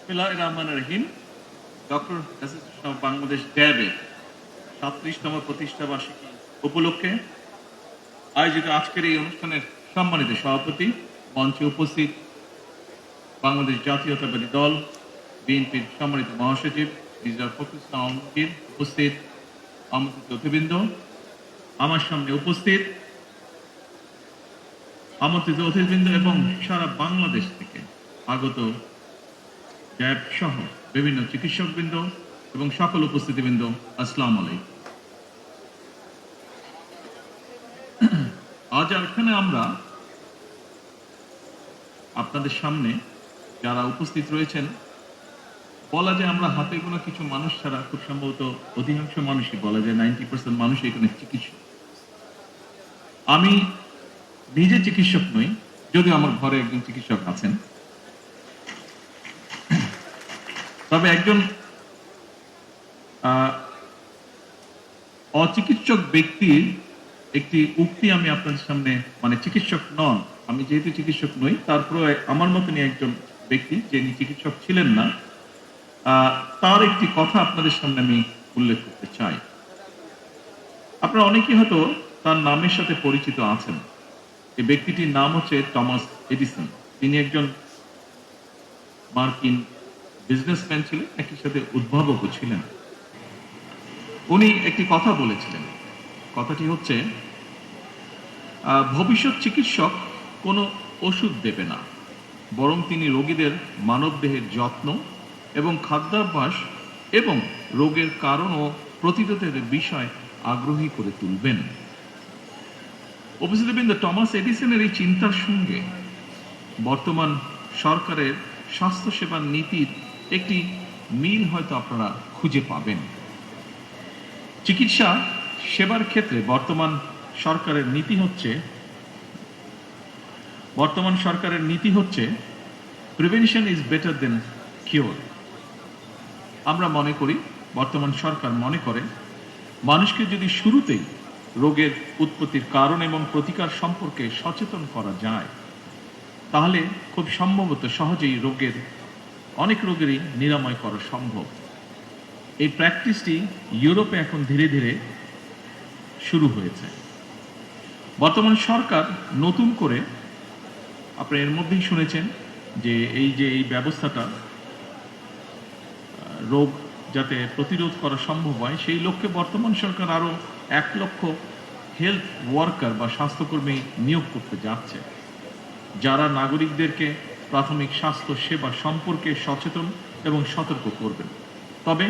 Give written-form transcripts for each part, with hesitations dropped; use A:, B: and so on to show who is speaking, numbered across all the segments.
A: বিসমিল্লাহির রহমানির রহিম। Doctor association of Bangladesh ড্যাবের 37তম প্রতিষ্ঠা বার্ষিকী উপলক্ষে আয়োজিত আজকের এই অনুষ্ঠানের সম্মানিত সভাপতি, মঞ্চে উপস্থিত বাংলাদেশ জাতীয়তাবাদী দল বিএনপির সম্মানিত মহাসচিব মির্জা ফখরুল ইসলাম আলমগীর, উপস্থিত আমন্ত্রিত অতিবৃন্দ, আমার সামনে উপস্থিত আমন্ত্রিত অতিথিবৃন্দ এবং সারা বাংলাদেশ থেকে আগত ড্যাব সহ বিভিন্ন চিকিৎসকবৃন্দ এবং সকল উপস্থিতিবৃন্দ, আসসালামু আলাইকুম। আজ এখানে আমরা আপনাদের সামনে যারা উপস্থিত রয়েছেন, বলা যায় আমরা হাতে গোনা কিছু মানুষ ছাড়া খুব সম্ভবত অধিকাংশ মানুষই, বলা যায় 90% মানুষ এখানে চিকিৎসক। আমি নিজে চিকিৎসক নই, যদিও আমার ঘরে একজন চিকিৎসক আছেন, তবে একজন অচিকিৎসক ব্যক্তির একটি উক্তি আমি আপনাদের সামনে, মানে চিকিৎসক নন, আমি যেহেতু চিকিৎসক নই, তারপরে আমার মতনই একজন ব্যক্তি যিনি চিকিৎসক ছিলেন না, তার একটি কথা আপনাদের সামনে আমি উল্লেখ করতে চাই। আপনারা অনেকেই হয়তো তার নামের সাথে পরিচিত আছেন। এই ব্যক্তিটির নাম হচ্ছে টমাস এডিসন। তিনি একজন মার্কিন বিজনেসম্যান ছিলেন, একই সাথে উদ্ভাবকও ছিলেন। উনি একটি কথা বলেছিলেন, কথাটি হচ্ছে ভবিষ্যৎ চিকিৎসক কোনো ওষুধ দেবে না, বরং তিনি রোগীদের মানবদেহের যত্ন এবং খাদ্যাভ্যাস এবং রোগের কারণ ও প্রতিরোধের বিষয় আগ্রহী করে তুলবেন। উপস্থিতবৃন্দ, টমাস এডিসনের এই চিন্তার সঙ্গে বর্তমান সরকারের স্বাস্থ্যসেবার নীতির একটি মিল হয়তো আপনারা খুঁজে পাবেন। চিকিৎসা সেবার ক্ষেত্রে বর্তমান সরকারের নীতি হচ্ছে prevention is better then cure. আমরা মনে করি, বর্তমান সরকার মনে করে, মানুষকে যদি শুরুতেই রোগের উৎপত্তির কারণ এবং প্রতিকার সম্পর্কে সচেতন করা যায়, তাহলে খুব সম্ভবত সহজেই অনেক রোগেরই নিরাময় করা সম্ভব। এই প্র্যাকটিসটি ইউরোপে এখন ধীরে ধীরে শুরু হয়েছে। বর্তমান সরকার নতুন করে, আপনি এর মধ্যেই শুনেছেন যে এই ব্যবস্থাটা, রোগ যাতে প্রতিরোধ করা সম্ভব হয়, সেই লক্ষ্যে বর্তমান সরকার আরো 1 লক্ষ হেলথ ওয়ার্কার বা স্বাস্থ্যকর্মী নিয়োগ করতে যাচ্ছে, যারা নাগরিকদেরকে প্রাথমিক স্বাস্থ্য সেবা সম্পর্কে সচেতন এবং সতর্ক করবেন। তবে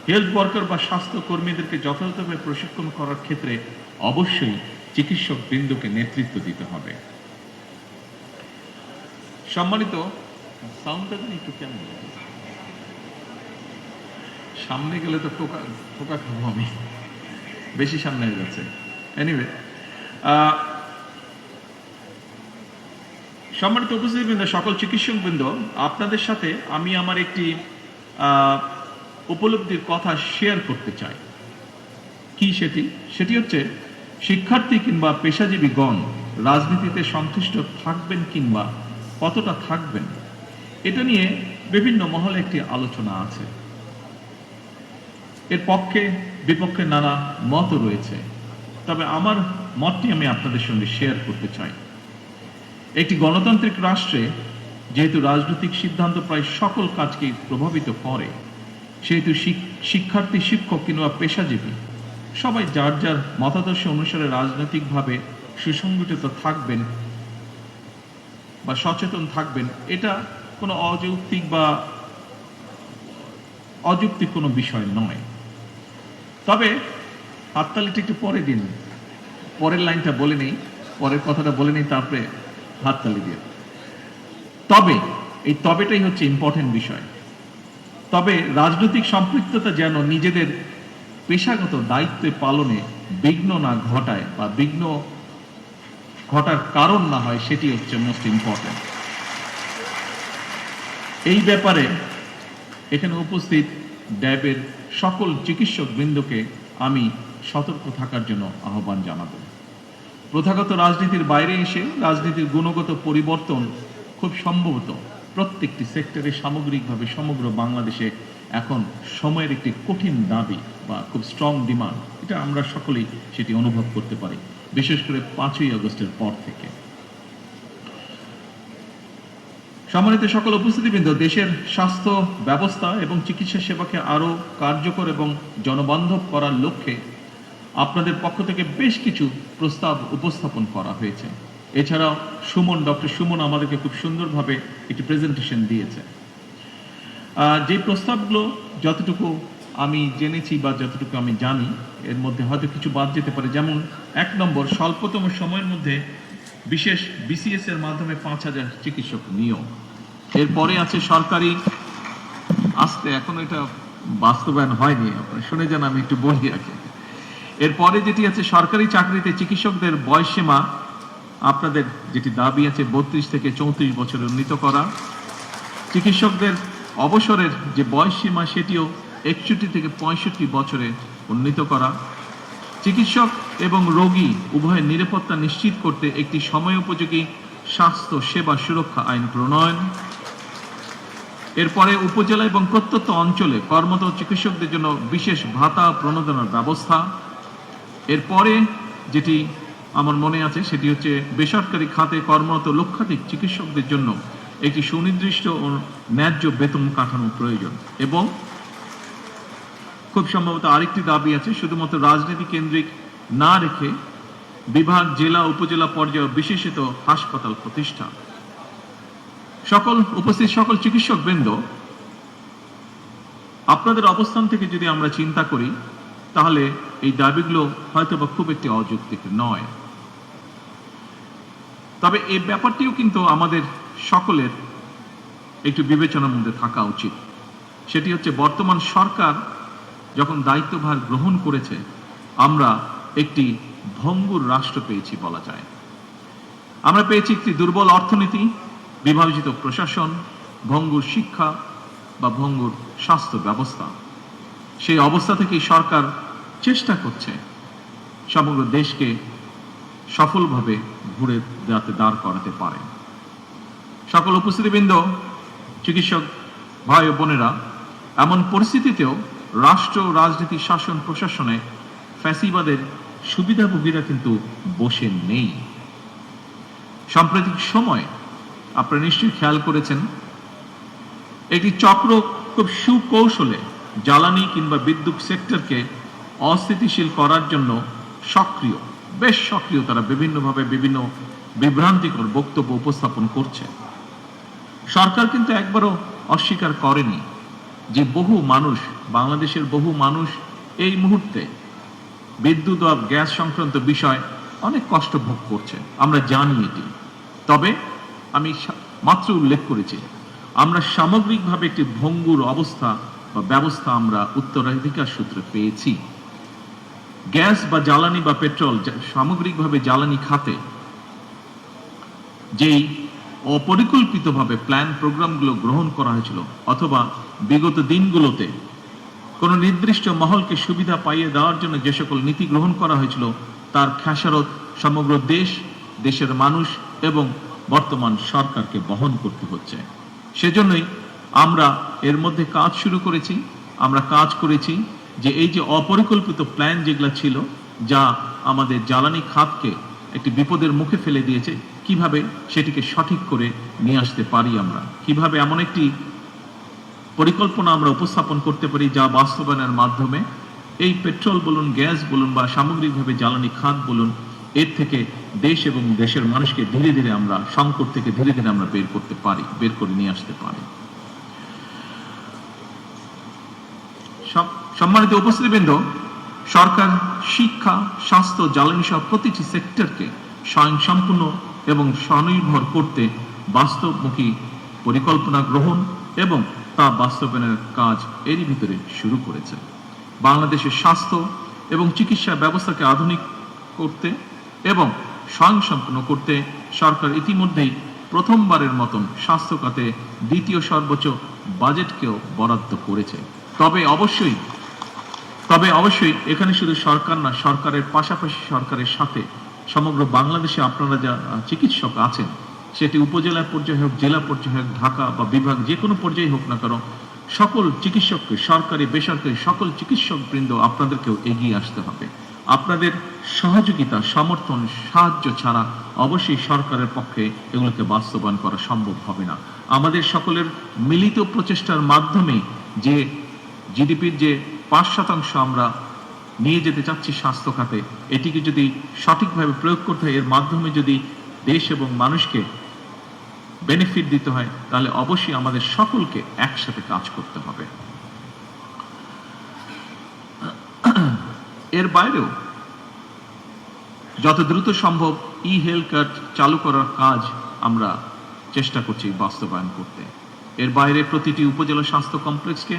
A: হেলথ ওয়ার্কার বা স্বাস্থ্যকর্মীদেরকে যথাযথভাবে প্রশিক্ষণ করার ক্ষেত্রে অবশ্যই চিকিৎসক বৃন্দকে নেতৃত্ব দিতে হবে। সম্মানিত, সাউন্ডটা একটু কেমন, সামনে গেলে তো টোকা খাবো আমি, বেশি সামনে হয়ে যাচ্ছে। এনিওয়ে, সম্মানিত উপস্থিতিবৃন্দ, সকল চিকিৎসকবৃন্দ, আপনাদের সাথে আমি আমার একটি উপলব্ধির কথা শেয়ার করতে চাই। কি সেটি হচ্ছে, শিক্ষার্থী কিংবা পেশাজীবীগণ রাজনীতিতে সন্তুষ্ট থাকবেন কিংবা কতটা থাকবেন, এটা নিয়ে বিভিন্ন মহলে একটি আলোচনা আছে। এর পক্ষে বিপক্ষে নানা মত রয়েছে, তবে আমার মতটি আমি আপনাদের সঙ্গে শেয়ার করতে চাই। একটি গণতান্ত্রিক রাষ্ট্রে যেহেতু রাজনৈতিক সিদ্ধান্ত প্রায় সকল কাজকেই প্রভাবিত করে, সেহেতু শিক্ষার্থী, শিক্ষক কিংবা পেশাজীবী সবাই যার যার মতাদর্শ অনুসারে রাজনৈতিকভাবে সুসংগঠিত থাকবেন বা সচেতন থাকবেন, এটা কোনো অযৌক্তিক কোনো বিষয় নয়। তবে হাততালিটা একটু পরে দিন, পরের লাইনটা বলে নেই, পরের কথাটা বলে নেই, তারপরে হাততালি দিয়ে। তবে এই তবেটাই হচ্ছে ইম্পর্টেন্ট বিষয়। তবে রাজনৈতিক সম্পৃক্ততা যেন নিজেদের পেশাগত দায়িত্ব পালনে বিঘ্ন না ঘটায় বা বিঘ্ন ঘটার কারণ না হয়, সেটি হচ্ছে মোস্ট ইম্পর্টেন্ট। এই ব্যাপারে এখানে উপস্থিত ড্যাবের সকল চিকিৎসক বৃন্দকে আমি সতর্ক থাকার জন্য আহ্বান জানাবো। প্রথাগত রাজনীতির বাইরে এসে রাজনীতির গুণগত পরিবর্তন খুব সম্ভবত প্রত্যেকটি সেক্টরে সামগ্রিকভাবে সমগ্র বাংলাদেশে এখন সময়ের একটি কঠিন দাবি বা খুব স্ট্রং ডিমান্ড, এটা আমরা সকলেই সেটি অনুভব করতে পারি, বিশেষ করে 5ই আগস্টের পর থেকে। সম্মানিত সকল উপস্থিতিবৃন্দ, দেশের স্বাস্থ্য ব্যবস্থা এবং চিকিৎসা সেবাকে আরও কার্যকর এবং জনবান্ধব করার লক্ষ্যে আপনাদের পক্ষ থেকে বেশ কিছু প্রস্তাব উপস্থাপন করা হয়েছে। এছাড়াও ডক্টর সুমন আমাদেরকে খুব সুন্দরভাবে একটি প্রেজেন্টেশন দিয়েছে। যে প্রস্তাবগুলো যতটুকু আমি জেনেছি বা যতটুকু আমি জানি, এর মধ্যে হয়তো কিছু বাদ যেতে পারে। যেমন 1 নম্বর, স্বল্পতম সময়ের মধ্যে বিশেষ বিসিএস এর মাধ্যমে 5,000 চিকিৎসক নিয়োগ। এরপরে আছে সরকারি, এখনো এটা বাস্তবায়ন হয়নি, আপনারা শুনে যান, আমি একটু বলি আগে। এরপরে যেটি আছে সরকারি চাকরিতে চিকিৎসকদের বয়সসীমা, আপনাদের যেটি দাবি আছে 32 থেকে 34 বছরে উন্নীত করা। চিকিৎসকদের অবসরের যে বয়সসীমা সেটিও 61 থেকে 65 বছরে উন্নীত করা। চিকিৎসক এবং রোগী উভয়ের নিরাপত্তা নিশ্চিত করতে একটি সময়োপযোগী স্বাস্থ্য সেবা সুরক্ষা আইন প্রণয়ন। এরপরে উপজেলা এবং প্রত্যন্ত অঞ্চলে কর্মরত চিকিৎসকদের জন্য বিশেষ ভাতা প্রণোদনার ব্যবস্থা। এরপরে যেটি আমার মনে আছে সেটি হচ্ছে বেসরকারি খাতে কর্মরত লক্ষাধিক চিকিৎসকদের জন্য একটি সুনির্দিষ্ট ও ন্যায্য বেতন কাঠামো প্রয়োজন। এবং খুব সম্ভবত আরেকটি দাবি আছে, শুধুমাত্র রাজনীতি কেন্দ্রিক না রেখে বিভাগ, জেলা, উপজেলা পর্যায়ে বিশেষিত হাসপাতাল প্রতিষ্ঠা। উপস্থিত সকল চিকিৎসক বৃন্দ, আপনাদের অবস্থান থেকে যদি আমরা চিন্তা করি তাহলে এই দাবিগুলো হয়তো বা খুব একটি অযৌক্তিক নয়। তবে এই ব্যাপারটিও কিন্তু আমাদের সকলের একটু বিবেচনার মধ্যে থাকা উচিত। সেটি হচ্ছে বর্তমান সরকার যখন দায়িত্বভার গ্রহণ করেছে, আমরা একটি ভঙ্গুর রাষ্ট্র পেয়েছি বলা যায়। আমরা পেয়েছি একটি দুর্বল অর্থনীতি, বিভাজিত প্রশাসন, ভঙ্গুর শিক্ষা বা ভঙ্গুর স্বাস্থ্য ব্যবস্থা। সেই অবস্থা থেকেই সরকার চেষ্টা করছে সমগ্র দেশকে সফলভাবে ঘুরে যাতে দাঁড় করাতে পারে। সকল উপস্থিতিবৃন্দ, চিকিৎসক ভাই ও বোনেরা, এমন পরিস্থিতিতেও রাষ্ট্র, রাজনীতি, শাসন, প্রশাসনে ফ্যাসিবাদের সুবিধাভোগীরা কিন্তু বসে নেই। সাম্প্রতিক সময় আপনারা নিশ্চয়ই খেয়াল করেছেন, একটি চক্র খুব সুকৌশলে জ্বালানি কিংবা বিদ্যুৎ সেক্টরকে অস্থিতিশীল করার জন্য বেশ সক্রিয় তারা বিভিন্নভাবে বিভিন্ন বিভ্রান্তিকর বক্তব্য উপস্থাপন করছে। সরকার কিন্তু একবারও অস্বীকার করেনি যে বাংলাদেশের বহু মানুষ এই মুহূর্তে বিদ্যুৎ ও গ্যাস সংক্রান্ত বিষয় অনেক কষ্ট ভোগ করছে, আমরা জানি এটি। তবে আমি মাত্র উল্লেখ করেছি, আমরা সামগ্রিকভাবে একটি ভঙ্গুর অবস্থা বা ব্যবস্থা আমরা উত্তরাধিকার সূত্রে পেয়েছি। গ্যাস বা জ্বালানি বা পেট্রোল, সামগ্রিকভাবে জ্বালানি খাতে যেই অপরিকল্পিতভাবে প্ল্যান প্রোগ্রামগুলো গ্রহণ করা হয়েছিল, অথবা বিগত দিনগুলোতে কোনো নির্দিষ্ট মহলকে সুবিধা পাইয়ে দেওয়ার জন্য যে সকল নীতি গ্রহণ করা হয়েছিল, তার খেসারত সমগ্র দেশের মানুষ এবং বর্তমান সরকারকে বহন করতে হচ্ছে। সেজন্যই আমরা এর মধ্যে কাজ শুরু করেছি। আমরা কাজ করেছি যে এই যে অপরিকল্পিত প্ল্যান যেগুলো ছিল, যা আমাদের জ্বালানি খাতকে একটি বিপদের মুখে ফেলে দিয়েছে, কিভাবে সেটিকে সঠিক করে নিয়ে আসতে পারি, আমরা কিভাবে এমন একটি পরিকল্পনা আমরা উপস্থাপন করতে পারি যা বাস্তবায়নের মাধ্যমে এই পেট্রোল বলুন, গ্যাস বলুন বা সামগ্রিকভাবে জ্বালানি খাত বলুন, এর থেকে দেশ এবং দেশের মানুষকে ধীরে ধীরে আমরা সংকট থেকে ধীরে ধীরে আমরা বের করে নিয়ে আসতে পারি। সম্মানিত উপস্থিতিবৃন্দ, সরকার শিক্ষা, স্বাস্থ্য, জ্বালানি সহ প্রতিটি সেক্টরকে স্বয়ংসম্পূর্ণ এবং স্বনির্ভর করতে বাস্তবমুখী পরিকল্পনা গ্রহণ এবং তা বাস্তবায়নের কাজ এরই ভিতরে শুরু করেছে। বাংলাদেশের স্বাস্থ্য এবং চিকিৎসা ব্যবস্থাকে আধুনিক করতে এবং স্বয়ংসম্পূর্ণ করতে সরকার ইতিমধ্যেই প্রথমবারের মতন স্বাস্থ্য খাতে দ্বিতীয় সর্বোচ্চ বাজেটকেও বরাদ্দ করেছে। তবে অবশ্যই এখানে শুধু সরকার না, সরকারের পাশাপাশি সরকারের সাথে সমগ্র বাংলাদেশে আপনারা যা চিকিৎসক আছেন, সেটি উপজেলা পর্যায়ে হোক, জেলা পর্যায়ে হোক, ঢাকা বা বিভাগ যে কোনো পর্যায়ে হোক না কেন, সকল চিকিৎসককে, সরকারি বেসরকারি সকল চিকিৎসক বৃন্দ আপনাদেরকেও এগিয়ে আসতে হবে। আপনাদের সহযোগিতা, সমর্থন, সাহায্য ছাড়া অবশ্যই সরকারের পক্ষে এগুলোকে বাস্তবায়ন করা সম্ভব হবে না। আমাদের সকলের মিলিত প্রচেষ্টার মাধ্যমে যে জিডিপির যে 5% আমরা নিয়ে যেতে চাচ্ছি স্বাস্থ্য খাতে, এটিকে যদি সঠিকভাবে প্রয়োগ করতে হয়, এর মাধ্যমে যদি দেশ এবং মানুষকে বেনিফিট দিতে হয়, তাহলে অবশ্যই আমাদের সকলকে একসাথে কাজ করতে হবে। এর বাইরেও যত দ্রুত সম্ভব হেলথ কার্ড চালু করার কাজ আমরা চেষ্টা করছি বাস্তবায়ন করতে। এর বাইরে প্রতিটি উপজেলা স্বাস্থ্য কমপ্লেক্সকে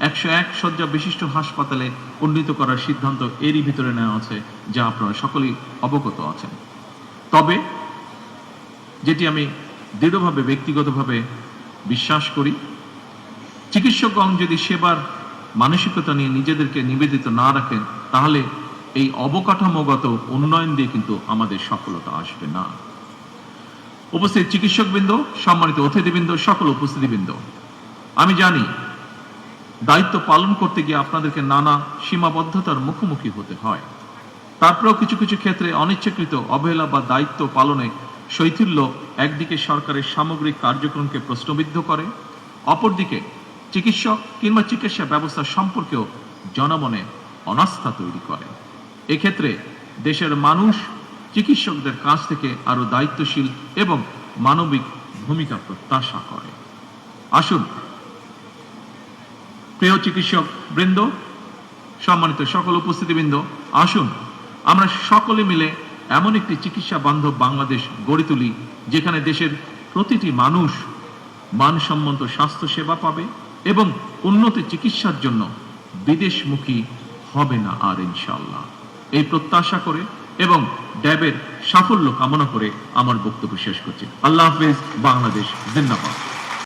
A: 101 শয্যা বিশিষ্ট হাসপাতালে উন্নীত করার সিদ্ধান্ত এরই ভিতরে নেওয়া আছে, যা আপনারা সকলেই অবগত আছেন। তবে যেটি আমি দৃঢ়ভাবে ব্যক্তিগতভাবে বিশ্বাস করি, চিকিৎসকগণ যদি সেবার মানসিকতা নিয়ে নিজেদেরকে নিবেদিত না রাখেন, তাহলে এই অবকাঠামোগত উন্নয়ন দিয়ে কিন্তু আমাদের সফলতা আসবে না। উপস্থিত চিকিৎসকবৃন্দ, সম্মানিত অতিথিবৃন্দ, সকল উপস্থিতিবৃন্দ, আমি জানি দায়িত্ব পালন করতে গিয়ে আপনাদেরকে নানা সীমাবদ্ধতার মুখোমুখি হতে হয়। তারপরেও কিছু কিছু ক্ষেত্রে অনিচ্ছাকৃত অবহেলা বা দায়িত্ব পালনে শৈথিল্য একদিকে সরকারের সামগ্রিক কার্যক্রমকে প্রশ্নবিদ্ধ করে, অপরদিকে চিকিৎসক কিংবা চিকিৎসা ব্যবস্থা সম্পর্কেও জনমনে অনাস্থা তৈরি করে। এক্ষেত্রে দেশের মানুষ চিকিৎসকদের কাছ থেকে আরো দায়িত্বশীল এবং মানবিক ভূমিকা প্রত্যাশা করে। আসুন প্রিয় চিকিৎসক বৃন্দ, সম্মানিত সকল উপস্থিতিবৃন্দ, আসুন আমরা সকলে মিলে এমন একটি চিকিৎসা বান্ধব বাংলাদেশ গড়ে তুলি, যেখানে দেশের প্রতিটি মানুষ মানসম্মত স্বাস্থ্য সেবা পাবে এবং উন্নত চিকিৎসার জন্য বিদেশমুখী হবে না আর, ইনশাআল্লাহ। এই প্রত্যাশা করে এবং ড্যাবের সাফল্য কামনা করে আমার বক্তব্য শেষ করছি। আল্লাহ হাফেজ। বাংলাদেশ জিন্দাবাদ।